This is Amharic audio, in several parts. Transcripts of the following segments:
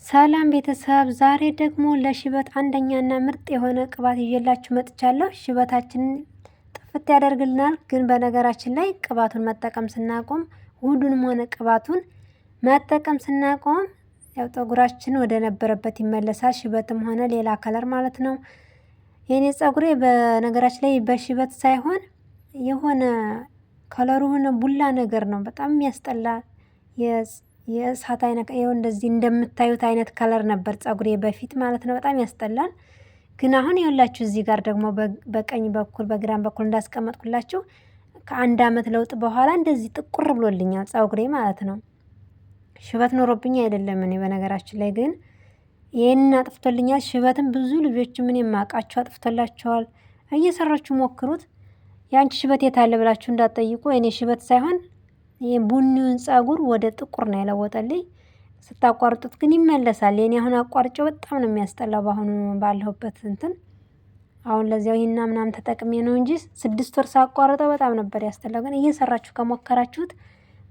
ሰላም ቤተሰብ ዛሬ ደግሞ ለሽበት አንደኛና ምርጥ የሆነ ቅባት ይዤላችሁ መጥቻለሁ። ሽበታችንን ጥፍት ያደርግልናል። ግን በነገራችን ላይ ቅባቱን መጠቀም ስናቆም ውህዱንም ሆነ ቅባቱን መጠቀም ስናቆም ያው ፀጉራችን ወደ ነበረበት ይመለሳል። ሽበትም ሆነ ሌላ ከለር ማለት ነው። የኔ ፀጉሬ በነገራችን ላይ በሽበት ሳይሆን የሆነ ከለሩ ሆነ ቡላ ነገር ነው። በጣም የሚያስጠላ የእሳት አይነት ይኸው እንደዚህ እንደምታዩት አይነት ከለር ነበር ፀጉሬ በፊት ማለት ነው። በጣም ያስጠላል። ግን አሁን ይኸውላችሁ እዚህ ጋር ደግሞ በቀኝ በኩል በግራም በኩል እንዳስቀመጥኩላችሁ ከአንድ አመት ለውጥ በኋላ እንደዚህ ጥቁር ብሎልኛል ፀጉሬ ማለት ነው። ሽበት ኖሮብኝ አይደለም። እኔ በነገራችን ላይ ግን ይሄንን አጥፍቶልኛል። ሽበትም ብዙ ልጆች ምን የማውቃቸው አጥፍቶላቸዋል። እየሰራችሁ ሞክሩት። ያንቺ ሽበት የት አለ ብላችሁ እንዳትጠይቁ። እኔ ሽበት ሳይሆን የቡኒውን ፀጉር ወደ ጥቁር ነው የለወጠልኝ። ስታቋርጡት ግን ይመለሳል። የኔ አሁን አቋርጬው በጣም ነው የሚያስጠላው። በአሁኑ ባለሁበት እንትን አሁን ለዚያው ይሄና ምናምን ተጠቅሜ ነው እንጂ 6 ወር ሳቋርጠው በጣም ነበር ያስጠላው። ግን እየሰራችሁ ከሞከራችሁት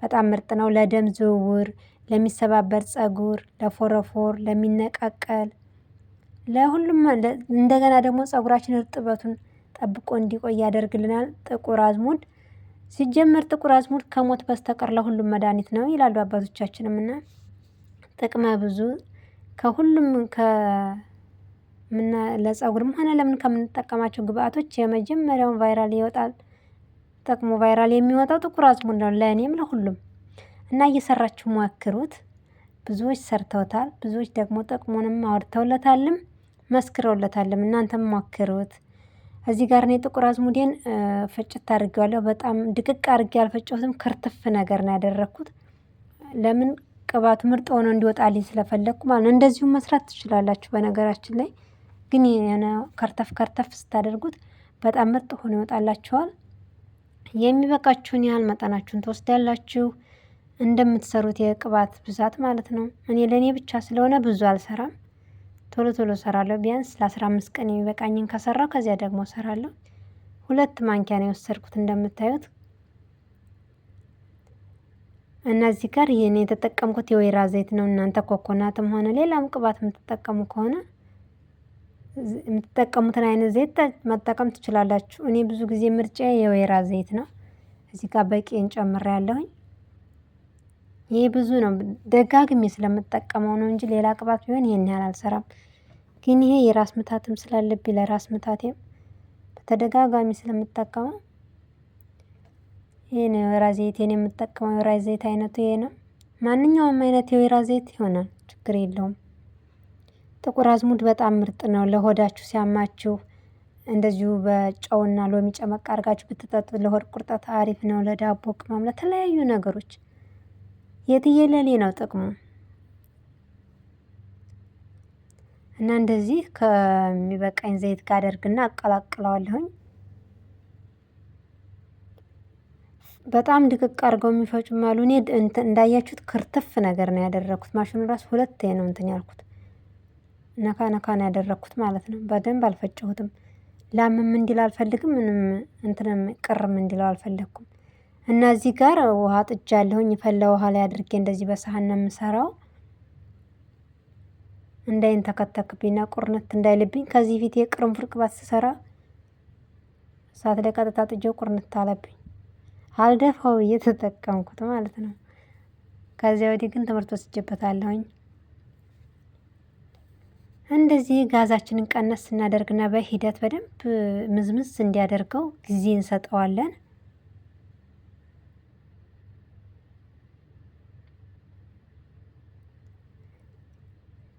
በጣም ምርጥ ነው። ለደም ዝውውር፣ ለሚሰባበር ፀጉር፣ ለፎረፎር፣ ለሚነቃቀል፣ ለሁሉም እንደገና ደግሞ ፀጉራችን እርጥበቱን ጠብቆ እንዲቆይ ያደርግልናል። ጥቁር አዝሙድ ሲጀመር ጥቁር አዝሙድ ከሞት በስተቀር ለሁሉም መድኃኒት ነው ይላሉ አባቶቻችንም። እና ጥቅመ ብዙ ከሁሉም ለፀጉርም ሆነ ለምን ከምንጠቀማቸው ግብአቶች የመጀመሪያውን ቫይራል ይወጣል። ጥቅሙ ቫይራል የሚወጣው ጥቁር አዝሙድ ነው ለእኔም ለሁሉም። እና እየሰራችሁ ሞክሩት። ብዙዎች ሰርተውታል። ብዙዎች ደግሞ ጥቅሙንም አውርተውለታልም መስክረውለታልም። እናንተም ሞክሩት። እዚህ ጋር እኔ ጥቁር አዝሙዴን ፍጭት አድርጌዋለሁ። በጣም ድቅቅ አድርጌ አልፈጨሁትም። ክርትፍ ነገር ነው ያደረኩት። ለምን ቅባቱ ምርጥ ሆኖ እንዲወጣልኝ ስለፈለኩ ማለት ነው። እንደዚሁም መስራት ትችላላችሁ በነገራችን ላይ። ግን የሆነ ከርተፍ ከርተፍ ስታደርጉት በጣም ምርጥ ሆኖ ይወጣላችኋል። የሚበቃችሁን ያህል መጠናችሁን ትወስዳላችሁ። እንደምትሰሩት የቅባት ብዛት ማለት ነው። እኔ ለኔ ብቻ ስለሆነ ብዙ አልሰራም። ቶሎ ቶሎ እሰራለሁ። ቢያንስ ለ15 ቀን የሚበቃኝን ከሰራው ከዚያ ደግሞ እሰራለሁ። 2 ማንኪያ ነው የወሰድኩት እንደምታዩት። እና እዚህ ጋር ይሄን የተጠቀምኩት የወይራ ዘይት ነው። እናንተ ኮኮናትም ሆነ ሌላም ቅባት የምትጠቀሙ ከሆነ የምትጠቀሙትን አይነት ዘይት መጠቀም ትችላላችሁ። እኔ ብዙ ጊዜ ምርጫዬ የወይራ ዘይት ነው። እዚህ ጋር በቂን ጨምሬያለሁኝ። ይሄ ብዙ ነው ደጋግሜ ስለምጠቀመው ነው እንጂ ሌላ ቅባት ቢሆን ይሄን ያህል አልሰራም። ግን ይሄ የራስ ምታትም ስላለብኝ ለራስ ምታቴም በተደጋጋሚ ስለምጠቀመው ይሄ ነው የወይራ ዘይቴን የምጠቀመው። የወይራ ዘይት አይነቱ ይሄ ነው። ማንኛውም አይነት የወይራ ዘይት ይሆናል፣ ችግር የለውም። ጥቁር አዝሙድ በጣም ምርጥ ነው። ለሆዳችሁ ሲያማችሁ እንደዚሁ በጨውና ሎሚ ጨመቅ አድርጋችሁ ብትጠጡ ለሆድ ቁርጠት አሪፍ ነው። ለዳቦ ቅመም፣ ለተለያዩ ነገሮች የትየለሌ ነው ጥቅሙ። እና እንደዚህ ከሚበቃኝ ዘይት ጋር አደርግና አቀላቅለዋለሁኝ። በጣም ድቅቅ አድርገው የሚፈጩም አሉ። እኔ እንዳያችሁት ክርትፍ ነገር ነው ያደረኩት። ማሽኑ ራሱ 2 ነው እንትን ያልኩት። ነካ ነካ ነው ያደረኩት ማለት ነው። በደንብ አልፈጨሁትም። ላምም እንዲል አልፈልግም። ምንም እንትንም ቅርም እንዲለው አልፈለኩም። እና እዚህ ጋር ውሃ ጥጃለሁኝ። የፈላ ውሃ ላይ አድርጌ እንደዚህ በሳህን ነው የምሰራው። እንዳይንተከተክብኝና ቁርነት እንዳይልብኝ። ከዚህ ፊት የቅርንፉድ ቅባት ስሰራ እሳት ላይ ቀጥታ ጥጄው ቁርነት አለብኝ። አልደፋው እየተጠቀምኩት ማለት ነው። ከዚያ ወዲህ ግን ትምህርት ወስጄበታለሁኝ። እንደዚህ ጋዛችንን ቀነስ ስናደርግና በሂደት በደንብ ምዝምዝ እንዲያደርገው ጊዜ እንሰጠዋለን።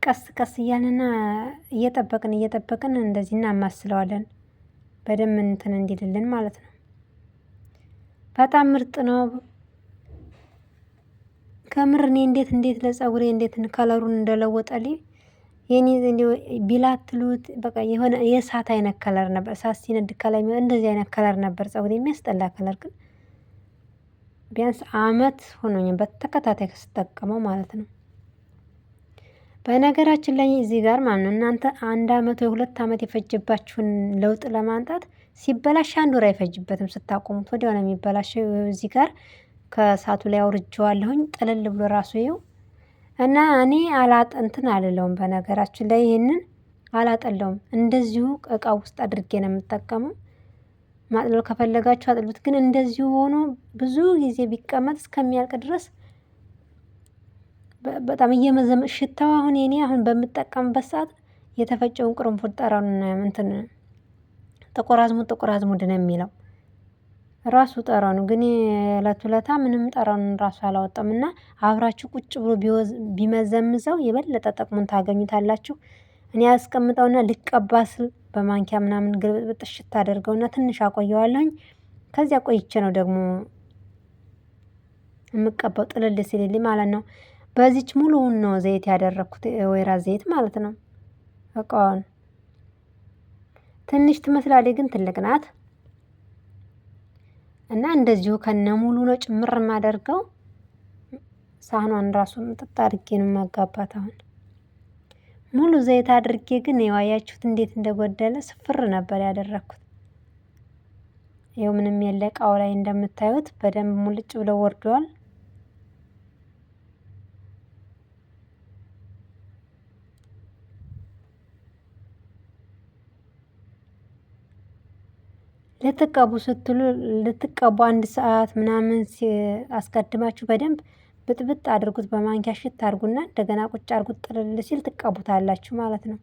ቀስ ቀስ እያልንና እየጠበቅን እንደዚህ እናማስለዋለን። በደንብ እንትን እንዲልልን ማለት ነው። በጣም ምርጥ ነው። ከምር እኔ እንዴት ለፀጉሬ እንዴት ከለሩን እንደለወጠልኝ የኔ ቢላትሉት በቃ የሆነ የእሳት አይነት ከለር ነበር። እሳት ሲነድ ከላይ እንደዚህ አይነት ከለር ነበር ፀጉሬ፣ የሚያስጠላ ከለር። ግን ቢያንስ አመት ሆኖኝ በተከታታይ ስጠቀመው ማለት ነው። በነገራችን ላይ እዚህ ጋር ማለት ነው እናንተ 1 አመት ወይ 2 አመት የፈጀባችሁን ለውጥ ለማምጣት ሲበላሽ 1 ወር አይፈጅበትም። ስታቆሙት ወዲያው ነው የሚበላሸው። እዚህ ጋር ከእሳቱ ላይ አውርጄዋለሁኝ። ጥልል ብሎ ራሱ ይኸው እና እኔ እንትን አልለውም በነገራችን ላይ ይሄንን አላጠለውም። እንደዚሁ እቃ ውስጥ አድርጌ ነው የምጠቀመው። ማጥለል ከፈለጋችሁ አጥሉት። ግን እንደዚሁ ሆኖ ብዙ ጊዜ ቢቀመጥ እስከሚያልቅ ድረስ በጣም ሽታው አሁን የኔ አሁን በምጠቀምበት ሰዓት የተፈጨውን ቅርንፉድ ጠረኑን እንትን ጥቁር አዝሙድ ነው የሚለው ራሱ ጠረኑ። ግን የዕለት ውለታ ምንም ጠረኑን ራሱ አላወጣም። እና አብራችሁ ቁጭ ብሎ ቢመዘምዘው የበለጠ ጥቅሙን ታገኙታላችሁ። እኔ አስቀምጠውና ልቀባ ስል በማንኪያ ምናምን ግልብጥ እሽት አደርገውና ትንሽ አቆየዋለሁኝ። ከዚያ ቆይቼ ነው ደግሞ የምቀባው ጥልል ሲልልኝ ማለት ነው። በዚች ሙሉውን ነው ዘይት ያደረኩት ወይራ ዘይት ማለት ነው። እቃዋን ትንሽ ትመስላለች ግን ትልቅ ናት። እና እንደዚሁ ከነሙሉ ነው ጭምር የማደርገው። ሳህኗን ራሱን ምጥጥ አድርጌ ነው የማጋባት። አሁን ሙሉ ዘይት አድርጌ ግን ያያችሁት እንዴት እንደጎደለ ስፍር ነበር ያደረኩት። ይኸው ምንም የለ እቃው ላይ እንደምታዩት በደንብ ሙልጭ ብለው ወርደዋል። ልትቀቡ ስትሉ ልትቀቡ 1 ሰዓት ምናምን አስቀድማችሁ በደንብ ብጥብጥ አድርጉት። በማንኪያ ሽት አድርጉና እንደገና ቁጭ አድርጉት። ጥልል ሲል ትቀቡታላችሁ ማለት ነው።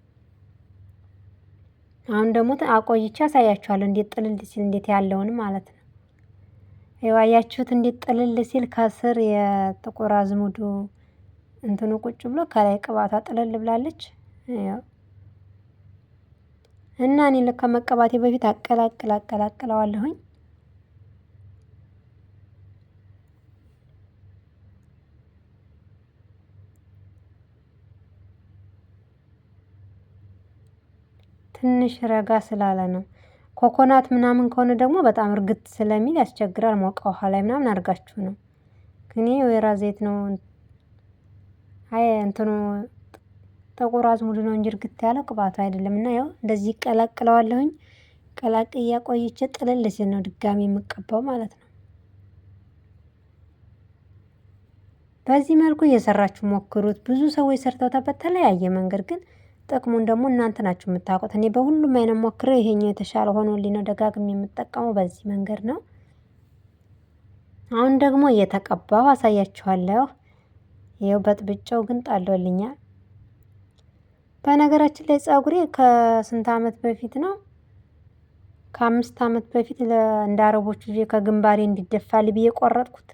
አሁን ደግሞ አቆይቼ አሳያችኋለሁ እንዴት ጥልል ሲል እንዴት ያለውን ማለት ነው። ይኸው አያችሁት እንዴት ጥልል ሲል ከስር የጥቁር አዝሙዱ እንትኑ ቁጭ ብሎ ከላይ ቅባቷ ጥልል ብላለች። እና እኔ ከመቀባቴ በፊት አቀላቅለዋለሁኝ። ትንሽ ረጋ ስላለ ነው። ኮኮናት ምናምን ከሆነ ደግሞ በጣም እርግጥ ስለሚል ያስቸግራል። ሞቀ ውሃ ላይ ምናምን አድርጋችሁ ነው። ግን ወይራ ዘይት ነው። አይ እንትኑ ጥቁር አዝሙድ ነው እንጂ እርግጥ ያለው ቅባቱ አይደለም። እና ያው እንደዚህ እቀላቅለዋለሁኝ። ቀላቅዬ ቆይቼ ጥልል ሲል ነው ድጋሚ የምቀባው ማለት ነው። በዚህ መልኩ እየሰራችሁ ሞክሩት። ብዙ ሰዎች ሰርተውታል በተለያየ መንገድ። ግን ጥቅሙን ደግሞ እናንተ ናችሁ የምታውቁት። እኔ በሁሉም አይነት ሞክሬው ይሄኛው የተሻለ ሆኖልኝ ነው ደጋግሜ የምጠቀመው በዚህ መንገድ ነው። አሁን ደግሞ እየተቀባው አሳያችኋለሁ። ይኸው በጥብጨው ግን ጣሎልኛል። በነገራችን ላይ ፀጉሬ ከስንት አመት በፊት ነው ከ5 አመት በፊት እንደ አረቦቹ ከግንባሬ እንዲደፋልኝ ብዬ ቆረጥኩት።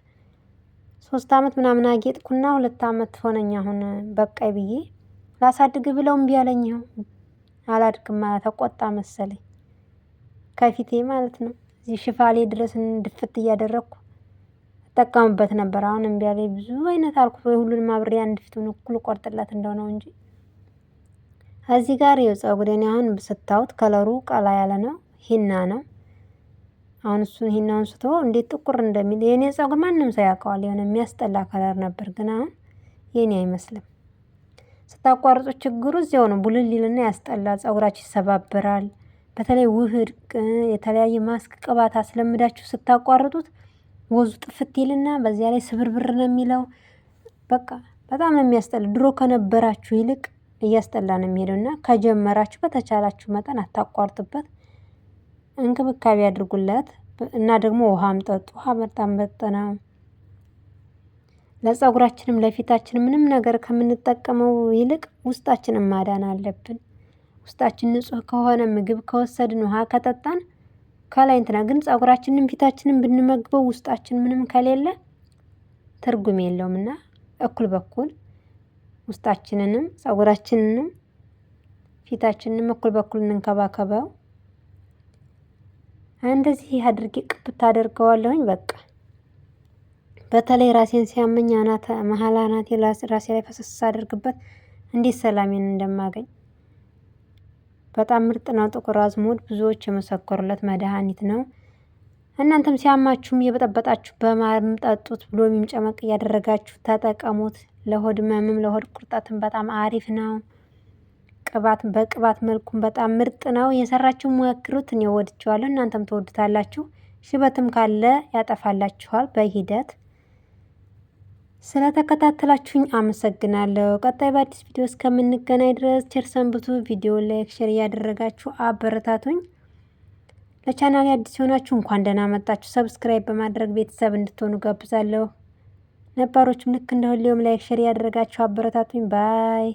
3 አመት ምናምን አጌጥኩና 2 አመት ሆነኝ አሁን በቃይ ብዬ ላሳድግ ብለው እምቢ አለኝ። አላድግም ማለት ተቆጣ መሰለኝ ከፊቴ ማለት ነው። እዚህ ሽፋሌ ድረስ እንድፍት እያደረኩ እጠቀምበት ነበር። አሁን እምቢ አለኝ። ብዙ አይነት አልኩት ወይ ሁሉንም አብሬ አንድ ፊቱን እኩል ቆርጥላት እንደው ነው እንጂ እዚህ ጋር ይኸው ፀጉሬን አሁን ስታዩት ከለሩ ቀላ ያለ ነው። ሂና ነው። አሁን እሱን ሂናውን ስተው እንዴት ጥቁር እንደሚል የኔ ፀጉር ማንም ሰው ያውቀዋል። የሆነ የሚያስጠላ ከለር ነበር። ግን አሁን የኔ አይመስልም። ስታቋርጡት ችግሩ እዚያው ነው። ቡልል ይልና ያስጠላል። ፀጉራችሁ ይሰባበራል። በተለይ ውህድ የተለያየ ማስክ ቅባት አስለምዳችሁ ስታቋርጡት ወዙ ጥፍት ይልና በዚያ ላይ ስብርብር ነው የሚለው። በቃ በጣም ነው የሚያስጠላ። ድሮ ከነበራችሁ ይልቅ እያስጠላ ነው የሚሄደውና ከጀመራችሁ በተቻላችሁ መጠን አታቋርጡበት። እንክብካቤ አድርጉለት እና ደግሞ ውሃም ጠጡ። ውሃ በጣም ነው ለፀጉራችንም ለፊታችንም ምንም ነገር ከምንጠቀመው ይልቅ ውስጣችንን ማዳን አለብን። ውስጣችን ንጹህ ከሆነ ምግብ ከወሰድን ውሃ ከጠጣን ከላይ እንትና ግን ፀጉራችንን ፊታችንን ብንመግበው ውስጣችን ምንም ከሌለ ትርጉም የለውምና እኩል በኩል ውስጣችንንም ፀጉራችንንም ፊታችንንም እኩል በኩል እንንከባከበው። እንደዚህ አድርጌ ቅብት አደርገዋለሁኝ። በቃ በተለይ ራሴን ሲያመኝ መሀል አናቴ ራሴ ላይ ፈሰስ አድርግበት እንዴት ሰላሜን እንደማገኝ። በጣም ምርጥ ነው። ጥቁር አዝሙድ ብዙዎች የመሰከሩለት መድኃኒት ነው። እናንተም ሲያማችሁም እየበጠበጣችሁ በማርም ጠጡት። ሎሚም ጨመቅ እያደረጋችሁ ተጠቀሙት። ለሆድ ህመምም ለሆድ ቁርጠትም በጣም አሪፍ ነው። በቅባት መልኩም በጣም ምርጥ ነው። የሰራችሁ ሞክሩት። እኔ ወድጄዋለሁ። እናንተም ትወዱታላችሁ። ሽበትም ካለ ያጠፋላችኋል በሂደት ስለተከታተላችሁኝ አመሰግናለሁ። ቀጣይ በአዲስ ቪዲዮ እስከምንገናኝ ድረስ ቸር ሰንብቱ። ቪዲዮ ላይክ፣ ሼር እያደረጋችሁ አበረታቱኝ። ለቻናሌ አዲስ የሆናችሁ እንኳን ደህና መጣችሁ። ሰብስክራይብ በማድረግ ቤተሰብ እንድትሆኑ ጋብዛለሁ። ነባሮችም ልክ እንደ ሁሌውም ላይክ፣ ሼር እያደረጋችሁ አበረታቱኝ። ባይ